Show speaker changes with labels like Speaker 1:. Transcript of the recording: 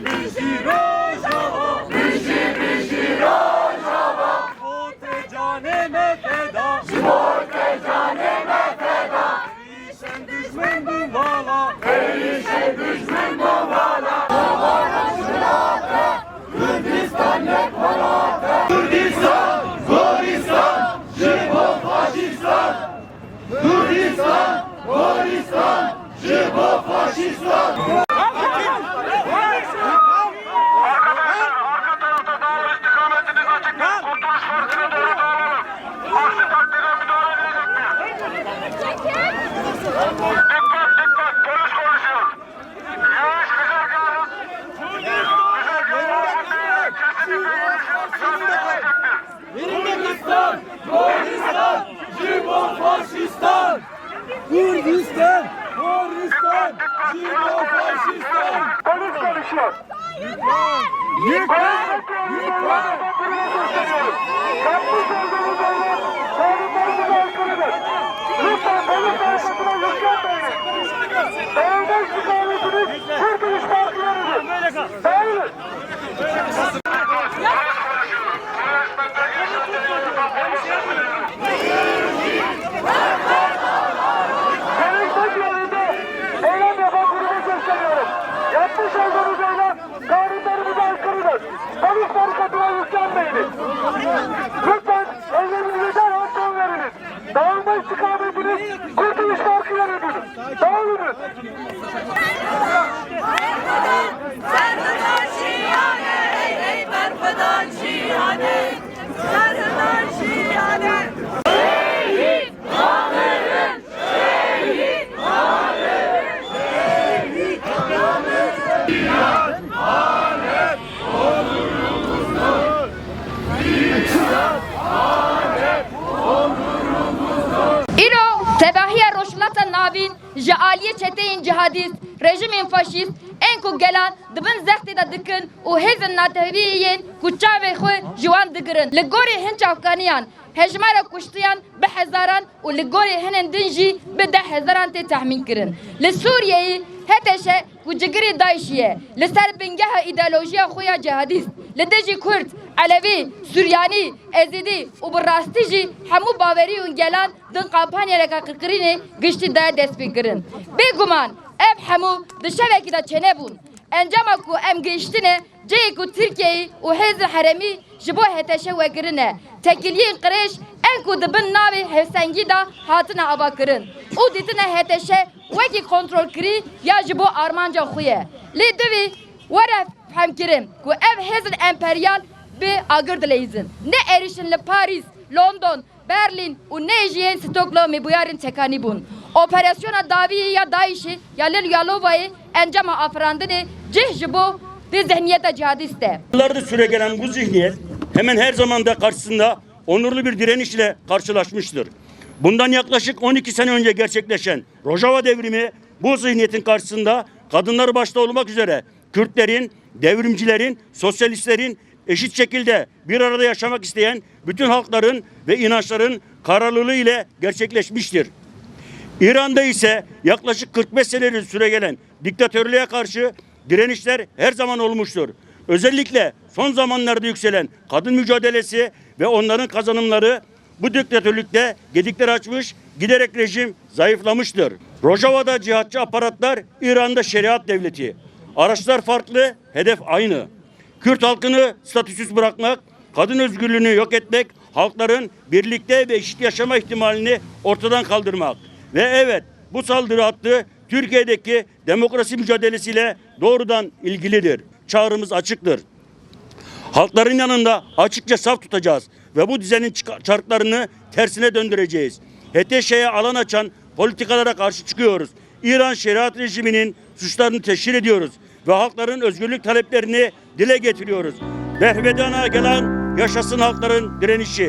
Speaker 1: bici Rojava, bici Rojava. Živote caneme feda, živote caneme feda. Erişen düşman bu vala, erişen düşman bu vala. Kürdistan ne parate, Kürdistan, Goristan, Jibo faşistan. Kürdistan, Goristan, Jibo faşistan. Kürdistan, Goristan, Jibo faşistan. Kürdistan, Goristan, Jibo faşistan.
Speaker 2: Polis konuşuyor.
Speaker 1: Lütfen, lütfen.
Speaker 2: Yapmış olduğunuz eyler kanunlarımıza aykırıdır. Lütfen polis arkasına yüklenmeyin. Dağılma istikametiniz Kurtuluş Partileridir. Dağılın. Gelecek yerinde eylem yapan gruba sesleniyorum. Yapmış olduğunuz eylem kanunlarımıza aykırıdır. Polis barikatına yüklenmeyiniz. Lütfen eyleminize derhal son veriniz. Dağılma istikametiniz Kurtuluş Partileridir. Dağılınız.
Speaker 3: Serhıdan şiyane, ey berfedan şiyane, serhıdan şiyane. Şehit amirim, şehit amirim, şehit amirim.
Speaker 1: İhanet onurumuzdur. İhanet onurumuzdur.
Speaker 4: İro tebahiye roşlata navin ji aliye çeteyin cihadist rejimin faşist en ku gelan dibin zextê de dikin û hêzin nateviyên ku çavê xwe ji wan digirin. Li gorî hin çavkaniyan hejmara kuştiyan bi hezaran û li gorî hinên din jî bi 10,000 tê tehmîn kirin. Li Sûriyeyê heteşe ku cigirî Daişî ye li ser bingeha îdeolojiya xwe ya cihadîst li dijî Kurd, Elevî, Suryanî, Ezidî û bi rastî jî hemû bawerî û gelan din kampanyayeka qirqirînê giştî daya dest pê kirin. Bêguman ev hemû di şevekî de çêne bûn. Encama ku em gihîştine cihê ku Tirkiyeyê û hêzên herêmî ji bo heteşe vekirine. Tekiliyên qirêj en ku dibin navê hevsengî da hatine avakirin. û dîtine heteşe wekî kontrolkirî ya ji bo armanca xwe ye. Lê divê were fehmkirin ku ev hêzin emperyal bi agir dileyizin. Ne êrişin li Parîs, London, Berlin û ne jî yên Stockholmê bûyarên tekanî bûn. Operasyona daviyê ya Daişê ya li Yalovayê encama afirandinê cih ji bo bir zihniyete cihadist e.
Speaker 5: Yıllardır süregelen bu zihniyet hemen her zaman da karşısında onurlu bir direnişle karşılaşmıştır. Bundan yaklaşık 12 sene önce gerçekleşen Rojava devrimi bu zihniyetin karşısında kadınlar başta olmak üzere Kürtlerin, devrimcilerin, sosyalistlerin eşit şekilde bir arada yaşamak isteyen bütün halkların ve inançların kararlılığı ile gerçekleşmiştir. İran'da ise yaklaşık 45 senedir süregelen diktatörlüğe karşı direnişler her zaman olmuştur. Özellikle son zamanlarda yükselen kadın mücadelesi ve onların kazanımları bu diktatörlükte gedikler açmış, giderek rejim zayıflamıştır. Rojava'da cihatçı aparatlar, İran'da şeriat devleti. Araçlar farklı, hedef aynı. Kürt halkını statüsüz bırakmak, kadın özgürlüğünü yok etmek, halkların birlikte ve eşit yaşama ihtimalini ortadan kaldırmak. Ve evet, bu saldırı hattı Türkiye'deki demokrasi mücadelesiyle doğrudan ilgilidir. Çağrımız açıktır. Halkların yanında açıkça saf tutacağız ve bu düzenin çarklarını tersine döndüreceğiz. HTŞ'ye alan açan politikalara karşı çıkıyoruz. İran şeriat rejiminin suçlarını teşhir ediyoruz ve halkların özgürlük taleplerini dile getiriyoruz. Behvedana gelen yaşasın halkların direnişi.